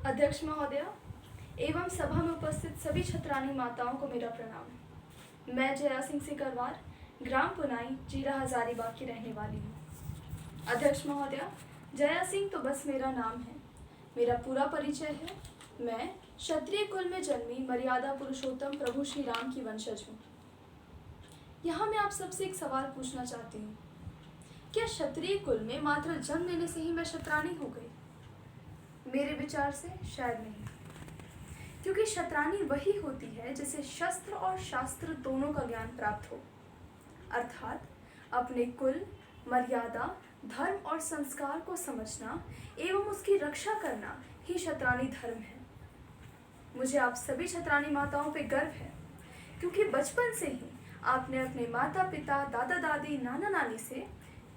अध्यक्ष महोदय एवं सभा में उपस्थित सभी छत्रानी माताओं को मेरा प्रणाम। मैं जया सिंह सिकरवार, ग्राम पुनाई, जिला हजारीबाग की रहने वाली हूँ। अध्यक्ष महोदय, जया सिंह तो बस मेरा नाम है। मेरा पूरा परिचय है। मैं क्षत्रिय कुल में जन्मी मर्यादा पुरुषोत्तम प्रभु श्री राम की वंशज हूँ। यहाँ मैं आप सबसे एक सवाल पूछना चाहती हूँ, क्या क्षत्रिय कुल में मात्र जन्म लेने से ही मैं क्षत्रानी हो गई? मेरे विचार से शायद नहीं, क्योंकि क्षत्रानी वही होती है जिसे शस्त्र और शास्त्र दोनों का ज्ञान प्राप्त हो, अर्थात अपने कुल, मर्यादा, धर्म और संस्कार को समझना एवं उसकी रक्षा करना ही क्षत्रानी धर्म है। मुझे आप सभी छत्रानी माताओं पे गर्व है, क्योंकि बचपन से ही आपने अपने माता पिता, दादा दादी, नाना नानी से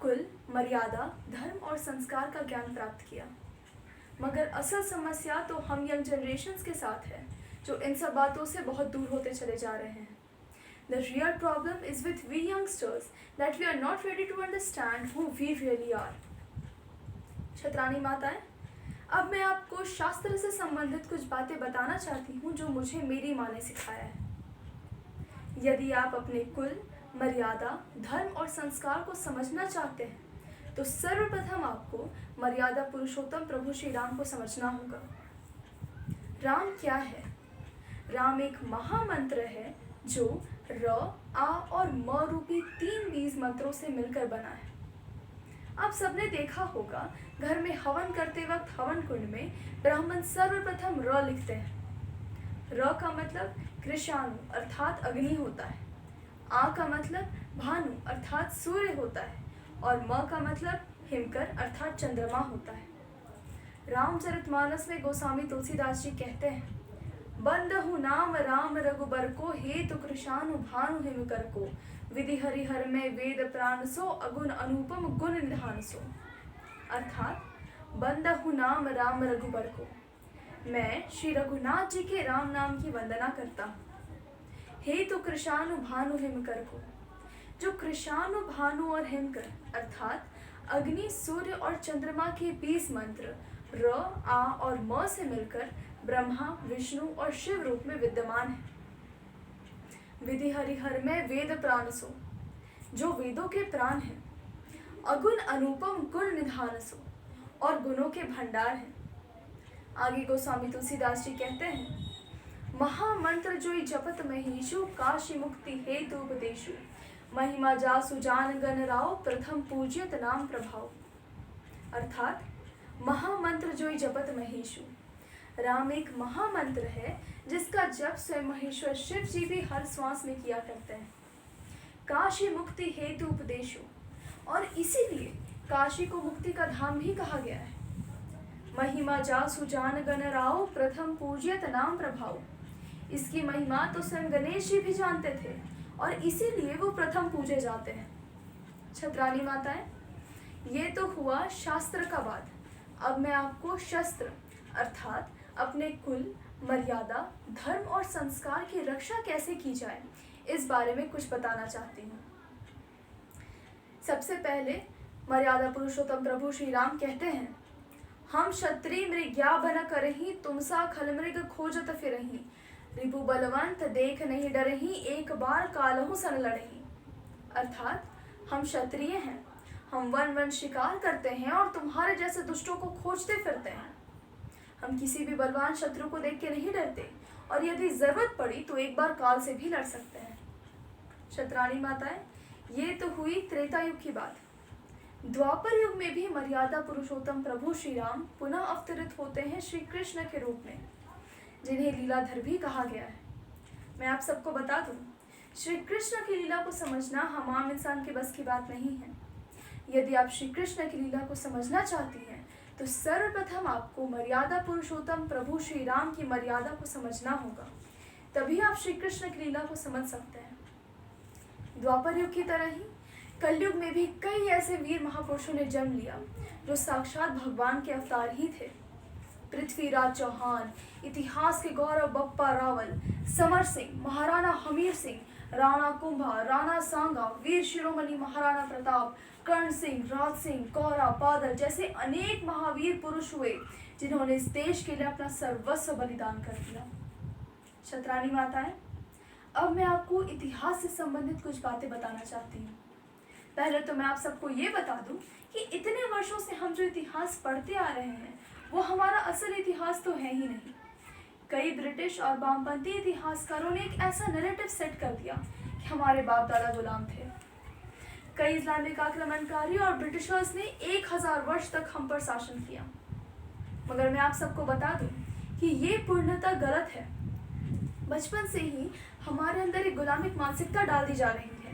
कुल, मर्यादा, धर्म और संस्कार का ज्ञान प्राप्त किया। मगर असल समस्या तो हम यंग जनरेशन्स के साथ है, जो इन सब बातों से बहुत दूर होते चले जा रहे हैं। The real problem is with we youngsters that we are not ready to understand who we really are. Chhatrani माताएं, अब मैं आपको शास्त्र से संबंधित कुछ बातें बताना चाहती हूँ जो मुझे मेरी माँ ने सिखाया है। यदि आप अपने कुल, मर्यादा, धर्म और संस्कार को समझना चाहते हैं तो सर्वप्रथम आपको मर्यादा पुरुषोत्तम प्रभु श्री राम को समझना होगा। राम क्या है? राम एक महामंत्र है जो र, आ और म रूपी 3 बीज मंत्रों से मिलकर बना है। आप सबने देखा होगा, घर में हवन करते वक्त हवन कुंड में ब्राह्मण सर्वप्रथम र लिखते हैं। र का मतलब कृषाणु अर्थात अग्नि होता है। आ का मतलब भानु अर्थात सूर्य होता है और म का मतलब हिमकर अर्थात चंद्रमा होता है। रामचरितमानस में गोस्वामी तुलसीदास जी कहते हैं, बंदहु नाम राम रघुबर को, हेतु कृषाणु भानु हिमकर को, विधि हरिहर में वेद प्राण सो, अगुण अनुपम गुण निधान सो। अर्थात बंदहु नाम राम रघुबर को, मैं श्री रघुनाथ जी के राम नाम की वंदना करता हूँ। हेतु कृषाणु भानु हिमकर को, जो कृषाणु, भानु और हिमकर अर्थात अग्नि, सूर्य और चंद्रमा के 20 मंत्र र, आ और म से मिलकर ब्रह्मा, विष्णु और शिव रूप में विद्यमान है। विधि हरिहर में वेद प्राण सो, जो वेदों के प्राण हैं। अगुण अनुपम गुण निधान सो, और गुणों के भंडार हैं। आगे गोस्वामी तुलसीदास जी कहते हैं, महामंत्र जोई जपत महीशु, काशी मुक्ति हेतु उपदेशु, महिमा जासु जान गण राव, प्रथम पूज्यत नाम प्रभाव। अर्थात महामंत्र जोई जपत महेशु, राम एक महामंत्र है जिसका जप स्वयं महेश्वर शिव जी भी हर श्वास में किया करते हैं। काशी मुक्ति हेतु उपदेशु, और इसीलिए काशी को मुक्ति का धाम भी कहा गया है। महिमा जासु जान गण राव, प्रथम पूज्यत नाम प्रभाव। इसकी महिमा तो स्वयं गणेश जी भी जानते थे और इसीलिए वो प्रथम पूजे जाते हैं। छत्रानी माताएं, ये तो हुआ शास्त्र का बात। अब मैं आपको शस्त्र अर्थात अपने कुल, मर्यादा, धर्म और संस्कार की रक्षा कैसे की जाए इस बारे में कुछ बताना चाहती हूँ। सबसे पहले मर्यादा पुरुषोत्तम प्रभु श्री राम कहते हैं, हम क्षत्रिय मृग्या बन करही, तुमसा खल मृग खोजत फिरही, रिपु बलवंत देख नहीं डरही, एक बार कालहु सन लड़ही। अर्थात हम क्षत्रिय हैं, हम वन शिकार करते हैं और तुम्हारे जैसे दुष्टों को खोजते फिरते हैं। हम किसी भी बलवान शत्रु को देख के नहीं डरते और यदि जरूरत पड़ी तो एक बार काल से भी लड़ सकते हैं। छत्रानी माताएं, ये तो हुई त्रेता युग की बात। द्वापर युग में भी मर्यादा पुरुषोत्तम प्रभु श्री राम पुनः अवतरित होते हैं श्री कृष्ण के रूप में, जिन्हें लीलाधर भी कहा गया है। मैं आप सबको बता दूं, श्री कृष्ण की लीला को समझना हम आम इंसान के बस की बात नहीं है। यदि आप श्री कृष्ण की लीला को समझना चाहती हैं तो सर्वप्रथम आपको मर्यादा पुरुषोत्तम प्रभु श्री राम की मर्यादा को समझना होगा, तभी आप श्री कृष्ण की लीला को समझ सकते हैं। द्वापर युग की तरह ही कलयुग में भी कई ऐसे वीर महापुरुषों ने जन्म लिया जो साक्षात भगवान के अवतार ही थे। पृथ्वीराज चौहान, इतिहास के गौरव बप्पा रावल, समर सिंह, महाराणा हमीर सिंह, राणा कुंभा, राणा सांगा, वीर शिरोमणि महाराणा प्रताप, कर्ण सिंह, राज सिंह, कौरा, बादल जैसे अनेक महावीर पुरुष हुए जिन्होंने इस देश के लिए अपना सर्वस्व बलिदान कर दिया। छत्रानी माताएं, अब मैं आपको इतिहास से संबंधित कुछ बातें बताना चाहती हूँ। पहले तो मैं आप सबको ये बता दूं कि इतने वर्षों से हम जो इतिहास पढ़ते आ रहे हैं वो हमारा असल इतिहास तो है ही नहीं। कई ब्रिटिश और वामपंथी इतिहासकारों ने एक ऐसा नैरेटिव सेट कर दिया कि हमारे बाप दादा गुलाम थे। कई इस्लामिक आक्रमणकारी और ब्रिटिशर्स ने 1000 वर्ष तक हम पर शासन किया। मगर मैं आप सबको बता दूं कि ये पूर्णतः गलत है। बचपन से ही हमारे अंदर एक गुलामिक मानसिकता डाल दी जा रही है।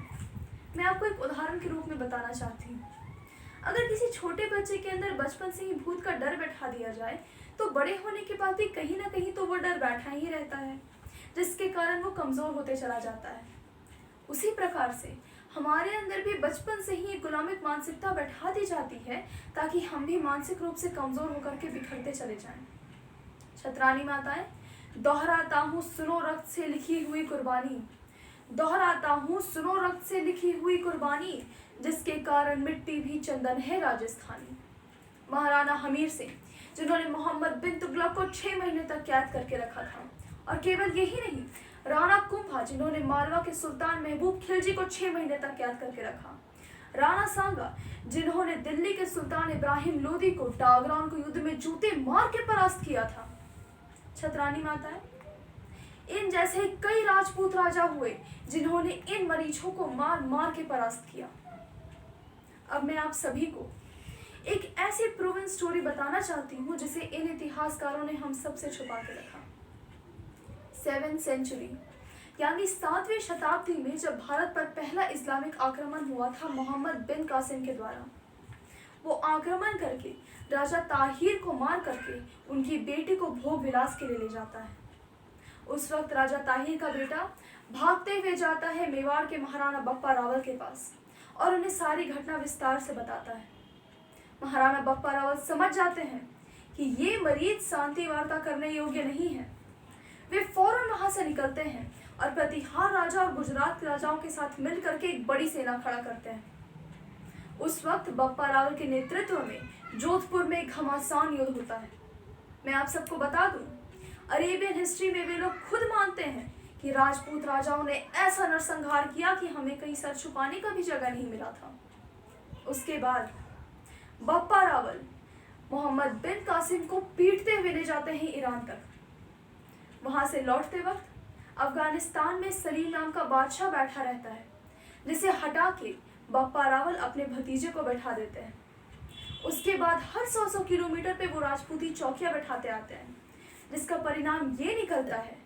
मैं आपको एक उदाहरण के रूप में बताना चाहती हूँ। अगर किसी छोटे बच्चे के अंदर बचपन से ही भूत का डर बैठा दिया जाए तो बड़े होने के बाद भी कहीं ना कहीं तो वो डर बैठा ही रहता है, जिसके कारण वो कमज़ोर होते चला जाता है। उसी प्रकार से हमारे अंदर भी बचपन से ही एक गुलामिक मानसिकता बैठा दी जाती है ताकि हम भी मानसिक रूप से कमज़ोर होकर के बिखरते चले जाएं। छत्रानी माताएं, दोहराता हूँ सुनो रक्त से लिखी हुई कुर्बानी, दोहराता हूँ सुनो रक्त से लिखी हुई कुर्बानी, जिसके कारण मिट्टी भी चंदन है राजस्थानी। महाराणा हमीर सिंह, जिन्होंने मोहम्मद बिन तुगलक को 6 महीने तक कैद करके रखा था। और केवल यही नहीं, राणा कुंभा, जिन्होंने मालवा के सुल्तान महबूब खिलजी को 6 महीने तक कैद करके रखा। राणा सांगा, जिन्होंने दिल्ली के सुल्तान इब्राहिम लोदी को डागरान को युद्ध में जूते मार के परास्त किया था। छत्रानी माताएं, इन जैसे कई राजपूत राजा हुए जिन्होंने इन मरीचों को मार मार के परास्त किया। अब मैं आप सभी को एक ऐसी प्रूवन स्टोरी बताना चाहती हूँ जिसे इन इतिहासकारों ने हम सबसे छुपा के रखा। 7th सेंचुरी यानी 7वीं शताब्दी में जब भारत पर पहला इस्लामिक आक्रमण हुआ था मोहम्मद बिन कासिम के द्वारा, वो आक्रमण करके राजा ताहिर को मार करके उनकी बेटी को भोग विलास के लिए ले जाता है। उस वक्त राजा ताहिर का बेटा भागते हुए जाता है मेवाड़ के महाराणा बप्पा रावल के पास और उन्हें सारी घटना विस्तार से बताता है। महाराणा बप्पा रावल समझ जाते हैं कि ये मरीज शांति वार्ता करने योग्य नहीं है। वे फौरन वहां से निकलते हैं और प्रतिहार राजा और गुजरात के राजाओं के साथ मिलकर के एक बड़ी सेना खड़ा करते हैं। उस वक्त बप्पा रावल के नेतृत्व में जोधपुर में एक घमासान युद्ध होता है। मैं आप सबको बता दूं, अरेबियन हिस्ट्री में वे लोग खुद मानते हैं कि राजपूत राजाओं ने ऐसा नरसंहार किया कि हमें कहीं सर छुपाने का भी जगह नहीं मिला था। उसके बाद बप्पा रावल मोहम्मद बिन कासिम को पीटते हुए ले जाते हैं ईरान तक। वहां से लौटते वक्त अफगानिस्तान में सलीम नाम का बादशाह बैठा रहता है, जिसे हटा के बप्पा रावल अपने भतीजे को बैठा देते हैं। उसके बाद हर 100 किलोमीटर पे वो राजपूती चौकियां बैठाते आते हैं, जिसका परिणाम ये निकलता है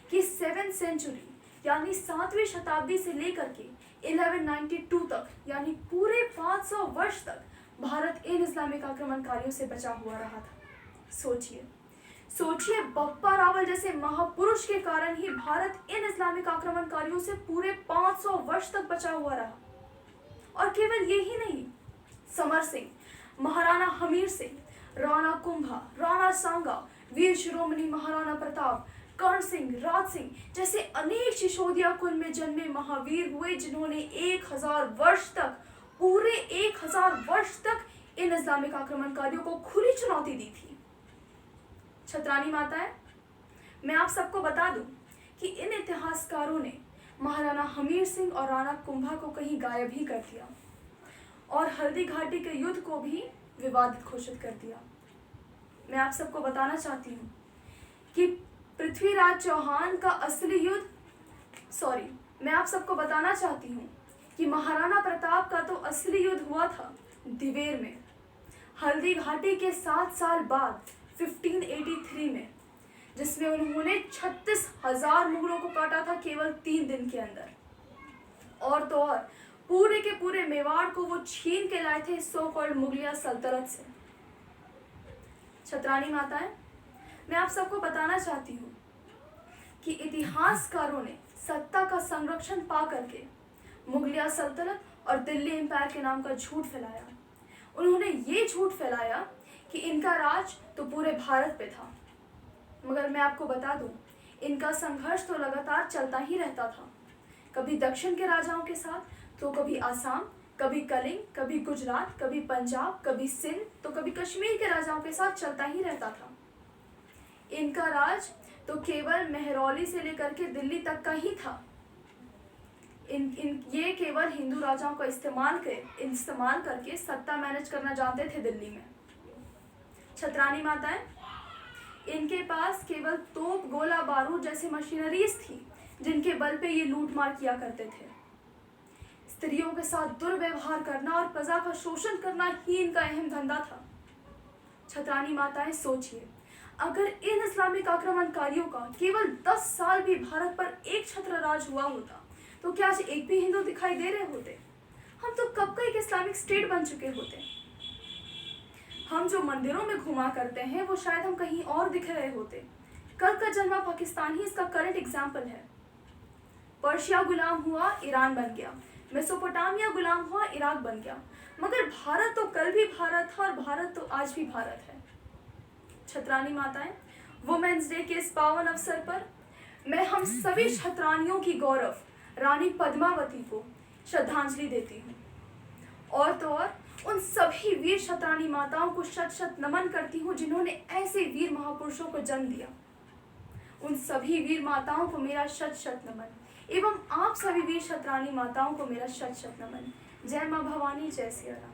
कि 7th सेंचुरी यानी 7वीं शताब्दी से लेकर के 1192 तक यानी पूरे 500 वर्ष तक भारत इन इस्लामिक आक्रमणकारियों से बचा हुआ रहा था। सोचिए बप्पा रावल जैसे महापुरुष के कारण ही भारत इन इस्लामिक आक्रमणकारियों से पूरे 500 वर्ष तक बचा हुआ रहा। और केवल यही नहीं, समर सिंह, महाराणा हमीर सिंह, राणा कुंभा, राणा सांगा, वीर शिरोमणि महाराणा प्रताप, कर्ण सिंह, राज सिंह जैसे अनेक शिशोदिया कुल में जन्मे महावीर हुए जिन्होंने 1000 वर्ष तक, पूरे 1000 वर्ष तक इन इस्लामिक आक्रमणकारियों को खुली चुनौती दी थी। छत्रानी माताएं, मैं आप सबको बता दूं कि इन इतिहासकारों ने महाराणा हमीर सिंह और राणा कुंभा को कहीं गायब ही कर दिया और हल्दी घाटी के युद्ध को भी विवादित घोषित कर दिया। मैं आप सबको बताना चाहती हूँ कि पृथ्वीराज चौहान का असली युद्ध, मैं आप सबको बताना चाहती हूँ कि महाराणा प्रताप का तो असली युद्ध हुआ था दिवेर में, हल्दी घाटी के 7 साल बाद 1583 में, जिसमें उन्होंने 36,000 मुगलों को काटा था केवल 3 दिन के अंदर। और तो और पूरे के पूरे मेवाड़ को वो छीन के लाए थे सो कॉल्ड मुगलिया सल्तनत से। छत्रानी माताएं, मैं आप सबको बताना चाहती हूँ कि इतिहासकारों ने सत्ता का संरक्षण पा करके मुगलिया सल्तनत और दिल्ली एम्पायर के नाम का झूठ फैलाया। उन्होंने ये झूठ फैलाया कि इनका राज तो पूरे भारत पे था, मगर मैं आपको बता दूं, इनका संघर्ष तो लगातार चलता ही रहता था। कभी दक्षिण के राजाओं के साथ, तो कभी आसाम, कभी कलिंग, कभी गुजरात, कभी पंजाब, कभी सिंध, तो कभी कश्मीर के राजाओं के साथ चलता ही रहता था। इनका राज तो केवल मेहरौली से लेकर के दिल्ली तक का ही था। ये केवल हिंदू राजाओं का इस्तेमाल करके सत्ता मैनेज करना जानते थे दिल्ली में। छत्रानी माताएं, इनके पास केवल तोप, गोला बारूद जैसी मशीनरीज थी जिनके बल पे ये लूटमार किया करते थे। स्त्रियों के साथ दुर्व्यवहार करना और प्रजा का शोषण करना ही इनका अहम धंधा था। छत्रानी माताएं, सोचिए, अगर इन इस्लामिक आक्रमणकारियों का केवल 10 साल भी भारत पर एक छत्र राज हुआ होता तो क्या आज एक भी हिंदू दिखाई दे रहे होते? हम तो कब का एक इस्लामिक स्टेट बन चुके होते। हम जो मंदिरों में घुमा करते हैं वो शायद हम कहीं और दिख रहे होते। कल का जन्मा पाकिस्तान ही इसका करंट एग्जाम्पल है। पर्शिया गुलाम हुआ, ईरान बन गया। मेसोपोटामिया गुलाम हुआ, इराक बन गया। मगर भारत तो कल भी भारत था और भारत तो आज भी भारत है। छत्रानी माताएं, वुमेन्स डे के इस पावन अवसर पर मैं हम सभी छत्रानियों की गौरव रानी पद्मावती को श्रद्धांजलि देती हूँ। और तो और उन सभी वीर छत्रानी माताओं को शत शत नमन करती हूँ जिन्होंने ऐसे वीर महापुरुषों को जन्म दिया। उन सभी वीर माताओं को मेरा शत शत नमन एवं आप सभी वीर छत्रानी माताओं को मेरा शत शत नमन। जय माँ भवानी, जय सिया राम।